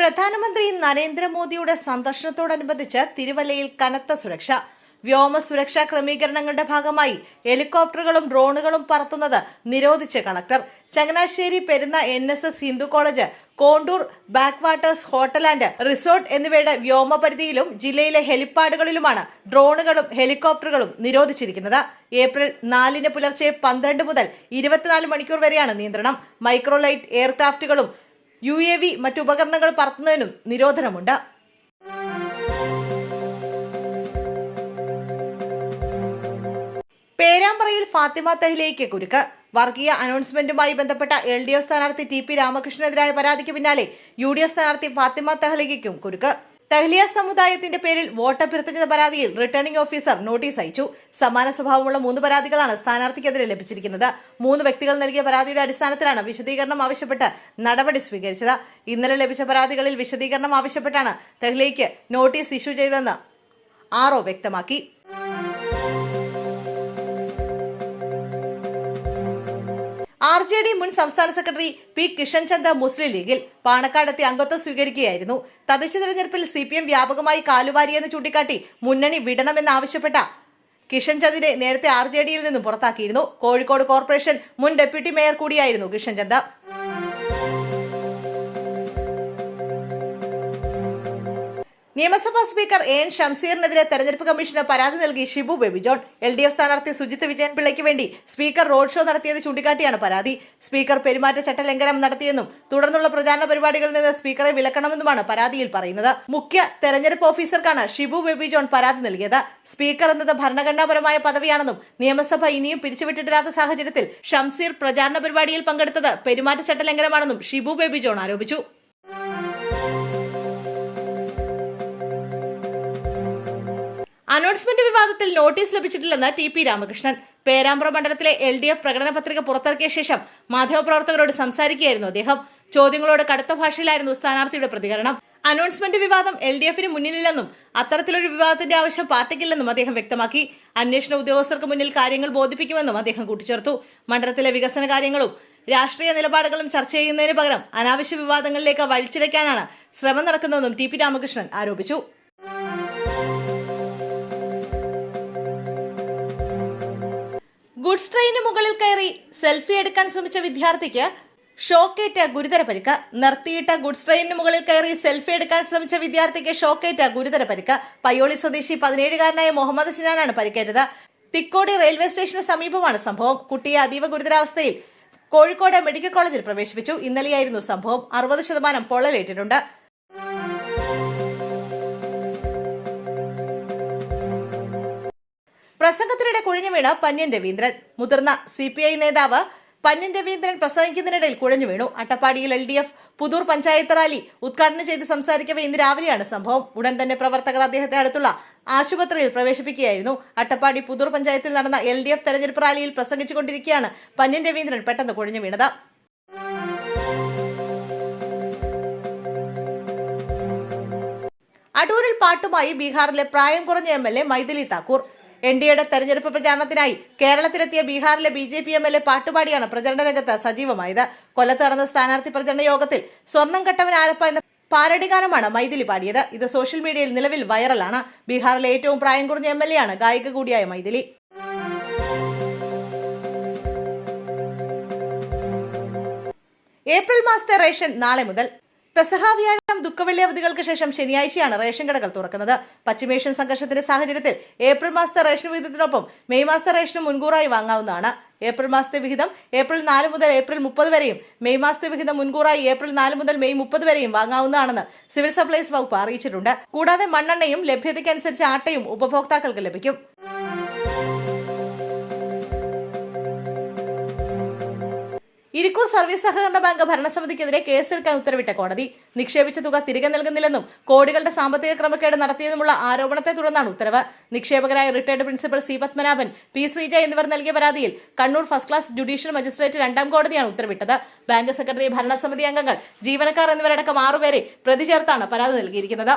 പ്രധാനമന്ത്രി നരേന്ദ്രമോദിയുടെ സന്ദർശനത്തോടനുബന്ധിച്ച് തിരുവല്ലയിൽ കനത്ത സുരക്ഷ. വ്യോമ സുരക്ഷാ ക്രമീകരണങ്ങളുടെ ഭാഗമായി ഹെലികോപ്റ്ററുകളും ഡ്രോണുകളും പറത്തുന്നത് നിരോധിച്ച് collector. Changanassery Perunna NSS Hindu college, contour backwaters hotel and resort എന്നിവയുടെ വ്യോമപരിധിയിലും ജില്ലയിലെ ഹെലിപ്പാഡുകളിലുമാണ് ഡ്രോണുകളും ഹെലികോപ്റ്ററുകളും നിരോധിച്ചിരിക്കുന്നത്. ഏപ്രിൽ 4 പുലർച്ചെ 12 മുതൽ 24 മണിക്കൂർ വരെയാണ് നിയന്ത്രണം. മൈക്രോലൈറ്റ് എയർക്രാഫ്റ്റുകളും UAV മറ്റു ഉപകരണങ്ങൾ പറത്തുന്നതിനും നിരോധനമുണ്ട്. പേരാമ്പ്രയിൽ ഫാത്തിമ തഹ്ലിയയ്ക്ക് കുരുക്ക്. വർഗീയ അനൗൺസ്മെന്റുമായി ബന്ധപ്പെട്ട LDF സ്ഥാനാർത്ഥി TP രാമകൃഷ്ണനെതിരായ പരാതിക്ക് പിന്നാലെ UDF സ്ഥാനാർത്ഥി ഫാത്തിമ തഹ്ലിയയ്ക്കും കുരുക്ക്. തഹ്ലിയ സമുദായത്തിന്റെ പേരിൽ വോട്ടഭ്യർത്ഥിച്ച പരാതിയിൽ റിട്ടേണിംഗ് ഓഫീസർ നോട്ടീസ് അയച്ചു. സമാന സ്വഭാവമുള്ള 3 പരാതികളാണ് സ്ഥാനാർത്ഥിക്കെതിരെ ലഭിച്ചിരിക്കുന്നത്. 3 വ്യക്തികൾ നൽകിയ പരാതിയുടെ അടിസ്ഥാനത്തിലാണ് വിശദീകരണം ആവശ്യപ്പെട്ട് നടപടി സ്വീകരിച്ചത്. ഇന്നലെ ലഭിച്ച പരാതികളിൽ വിശദീകരണം ആവശ്യപ്പെട്ടാണ് തഹ്ലിയയ്ക്ക് നോട്ടീസ് ഇഷ്യൂ ചെയ്തതെന്ന് RO വ്യക്തമാക്കി. RJD മുൻ സംസ്ഥാന സെക്രട്ടറി P. കിഷൻചന്ദ് മുസ്ലിം ലീഗിൽ പാണക്കാടെത്തി അംഗത്വം സ്വീകരിക്കുകയായിരുന്നു. തദ്ദേശ തെരഞ്ഞെടുപ്പിൽ CPM വ്യാപകമായി കാലുവാരിയെന്ന് ചൂണ്ടിക്കാട്ടി മുന്നണി വിടണമെന്നാവശ്യപ്പെട്ട കിഷൻചന്ദിനെ നേരത്തെ RJDയിൽ നിന്നും പുറത്താക്കിയിരുന്നു. കോഴിക്കോട് കോർപ്പറേഷൻ മുൻ ഡെപ്യൂട്ടി മേയർ കൂടിയായിരുന്നു കിഷൻചന്ദ്. നിയമസഭാ സ്പീക്കർ AN ഷംസീറിനെതിരെ തെരഞ്ഞെടുപ്പ് കമ്മീഷന് പരാതി നൽകി ഷിബു ബേബി ജോൺ. LDF സ്ഥാനാർത്ഥി സുജിത്ത് വിജയൻ പിള്ളയ്ക്ക് വേണ്ടി സ്പീക്കർ റോഡ് ഷോ നടത്തിയത് ചൂണ്ടിക്കാട്ടിയാണ് പരാതി. സ്പീക്കർ പെരുമാറ്റച്ചട്ട ലംഘനം നടത്തിയെന്നും തുടർന്നുള്ള പ്രചാരണ പരിപാടികളിൽ നിന്ന് സ്പീക്കറെ വിലക്കണമെന്നുമാണ് പരാതിയിൽ പറയുന്നത്. മുഖ്യ തെരഞ്ഞെടുപ്പ് ഓഫീസർക്കാണ് ഷിബു ബേബി ജോൺ പരാതി നൽകിയത്. സ്പീക്കർ എന്നത് ഭരണഘടനാപരമായ പദവിയാണെന്നും നിയമസഭ ഇനിയും പിരിച്ചുവിട്ടിട്ടില്ലാത്ത സാഹചര്യത്തിൽ ഷംസീർ പ്രചാരണ പരിപാടിയിൽ പങ്കെടുത്തത് പെരുമാറ്റച്ചട്ട ലംഘനമാണെന്നും ഷിബു ബേബി ജോൺ ആരോപിച്ചു. അനൗൺസ്മെന്റ് വിവാദത്തിൽ നോട്ടീസ് ലഭിച്ചിട്ടില്ലെന്ന് TP രാമകൃഷ്ണൻ. പേരാമ്പ്ര മണ്ഡലത്തിലെ LDF പ്രകടന പത്രിക പുറത്തിറക്കിയ ശേഷം മാധ്യമപ്രവർത്തകരോട് സംസാരിക്കുകയായിരുന്നു അദ്ദേഹം. ചോദ്യങ്ങളോട് കടുത്ത ഭാഷയിലായിരുന്നു സ്ഥാനാർത്ഥിയുടെ പ്രതികരണം. അനൗൺസ്മെന്റ് വിവാദം LDFന് മുന്നിലില്ലെന്നും അത്തരത്തിലൊരു വിവാദത്തിന്റെ ആവശ്യം പാർട്ടിക്കില്ലെന്നും അദ്ദേഹം വ്യക്തമാക്കി. അന്വേഷണ ഉദ്യോഗസ്ഥർക്ക് മുന്നിൽ കാര്യങ്ങൾ ബോധിപ്പിക്കുമെന്നും അദ്ദേഹം കൂട്ടിച്ചേർത്തു. മണ്ഡലത്തിലെ വികസന കാര്യങ്ങളും രാഷ്ട്രീയ നിലപാടുകളും ചർച്ച ചെയ്യുന്നതിന് പകരം അനാവശ്യ വിവാദങ്ങളിലേക്ക് വലിച്ചിഴയ്ക്കാനാണ് ശ്രമം നടക്കുന്നതെന്നും TP രാമകൃഷ്ണൻ ആരോപിച്ചു. ഗുഡ്സ് ട്രെയിനിന് മുകളിൽ കയറി സെൽഫി എടുക്കാൻ ശ്രമിച്ച വിദ്യാർത്ഥിക്ക് ഷോക്കേറ്റ് ഗുരുതര പരിക്ക്. നിർത്തിയിട്ട ഗുഡ്സ് ട്രെയിനിന് മുകളിൽ കയറി സെൽഫി എടുക്കാൻ ശ്രമിച്ച വിദ്യാർത്ഥിക്ക് ഷോക്കേറ്റ് ഗുരുതര പരിക്ക്. പയ്യോളി സ്വദേശി 17-കാരനായ മുഹമ്മദ് സിനാനാണ് പരിക്കേറ്റത്. തിക്കോടി റെയിൽവേ സ്റ്റേഷന് സമീപമാണ് സംഭവം. കുട്ടിയെ അതീവ ഗുരുതരാവസ്ഥയിൽ കോഴിക്കോട് മെഡിക്കൽ കോളേജിൽ പ്രവേശിപ്പിച്ചു. ഇന്നലെയായിരുന്നു സംഭവം. 60% പൊള്ളലേറ്റിട്ടുണ്ട്. പ്രസംഗത്തിനിടെ കുഴഞ്ഞു വീണ പന്ന്യൻ രവീന്ദ്രൻ. മുതിർന്ന CPI നേതാവ് പന്ന്യൻ രവീന്ദ്രൻ പ്രസംഗിക്കുന്നതിനിടയിൽ കുഴഞ്ഞു വീണു. അട്ടപ്പാടിയിൽ LDF പുതൂർ പഞ്ചായത്ത് റാലി ഉദ്ഘാടനം ചെയ്ത് സംസാരിക്കവേ ഇന്ന് രാവിലെയാണ് സംഭവം. ഉടൻ തന്നെ പ്രവർത്തകർ അദ്ദേഹത്തെ അടുത്തുള്ള ആശുപത്രിയിൽ പ്രവേശിപ്പിക്കുകയായിരുന്നു. അട്ടപ്പാടി പുതൂർ പഞ്ചായത്തിൽ നടന്ന LDF തെരഞ്ഞെടുപ്പ് റാലിയിൽ പ്രസംഗിച്ചുകൊണ്ടിരിക്കെയാണ് പന്ന്യൻ രവീന്ദ്രൻ പെട്ടെന്ന് കുഴഞ്ഞു വീണത്. അടൂരിൽ പാട്ടുമായി ബീഹാറിലെ പ്രായം കുറഞ്ഞ MLA മൈഥിലി താക്കൂർ. NDAയുടെ തെരഞ്ഞെടുപ്പ് പ്രചാരണത്തിനായി കേരളത്തിലെത്തിയ ബീഹാറിലെ BJP MLA പാട്ടുപാടിയാണ് പ്രചരണ രംഗത്ത് സജീവമായത്. കൊല്ലത്ത് നടന്ന സ്ഥാനാർത്ഥി പ്രചരണ യോഗത്തിൽ സ്വർണം കട്ടവൻ ആരപ്പ എന്ന പാരഡി ഗാനമാണ് മൈഥിലി പാടിയത്. ഇത് സോഷ്യൽ മീഡിയയിൽ നിലവിൽ വൈറലാണ്. ബീഹാറിലെ ഏറ്റവും പ്രായം കുറഞ്ഞ MLA ആണ് ഗായിക കൂടിയായ മൈഥിലി. ഏപ്രിൽ മാസത്തെ റേഷൻ നാളെ മുതൽ. പെസഹ വ്യാഴം ദുഃഖവെള്ളി അവധികൾക്ക് ശേഷം ശനിയാഴ്ചയാണ് റേഷൻ കടകൾ തുറക്കുന്നത്. പശ്ചിമേഷ്യൻ സംഘർഷത്തിന്റെ സാഹചര്യത്തിൽ ഏപ്രിൽ മാസത്തെ റേഷൻ വിഹിതത്തിനൊപ്പം മെയ് മാസത്തെ റേഷനും മുൻകൂറായി വാങ്ങാവുന്നതാണ്. ഏപ്രിൽ മാസത്തെ വിഹിതം ഏപ്രിൽ 4 മുതൽ ഏപ്രിൽ 30 വരെയും മെയ് മാസത്തെ വിഹിതം മുൻകൂറായി ഏപ്രിൽ 4 മുതൽ മെയ് 30 വരെയും വാങ്ങാവുന്നതാണെന്ന് സിവിൽ സപ്ലൈസ് വകുപ്പ് അറിയിച്ചിട്ടുണ്ട്. കൂടാതെ മണ്ണെണ്ണയും ലഭ്യതയ്ക്കനുസരിച്ച് ആട്ടയും ഉപഭോക്താക്കൾക്ക് ലഭിക്കും. ഇരിക്കൂർ സർവീസ് സഹകരണ ബാങ്ക് ഭരണസമിതിക്കെതിരെ കേസെടുക്കാൻ ഉത്തരവിട്ട കോടതി. നിക്ഷേപിച്ച തുക തിരികെ നൽകുന്നില്ലെന്നും കോടികളുടെ സാമ്പത്തിക ക്രമക്കേട് നടത്തിയതുമുള്ള ആരോപണത്തെ തുടർന്നാണ് ഉത്തരവ്. നിക്ഷേപകരായ retired principal C. Padmanabhan, P. Sreeja എന്നിവർ നൽകിയ പരാതിയിൽ Kannur first class judicial magistrate 2ാം കോടതിയാണ് ഉത്തരവിട്ടത്. ബാങ്ക് സെക്രട്ടറി, ഭരണസമിതി അംഗങ്ങൾ, ജീവനക്കാർ എന്നിവരടക്കം 6 പേരെ പ്രതി ചേർത്താണ് പരാതി നൽകിയിരിക്കുന്നത്.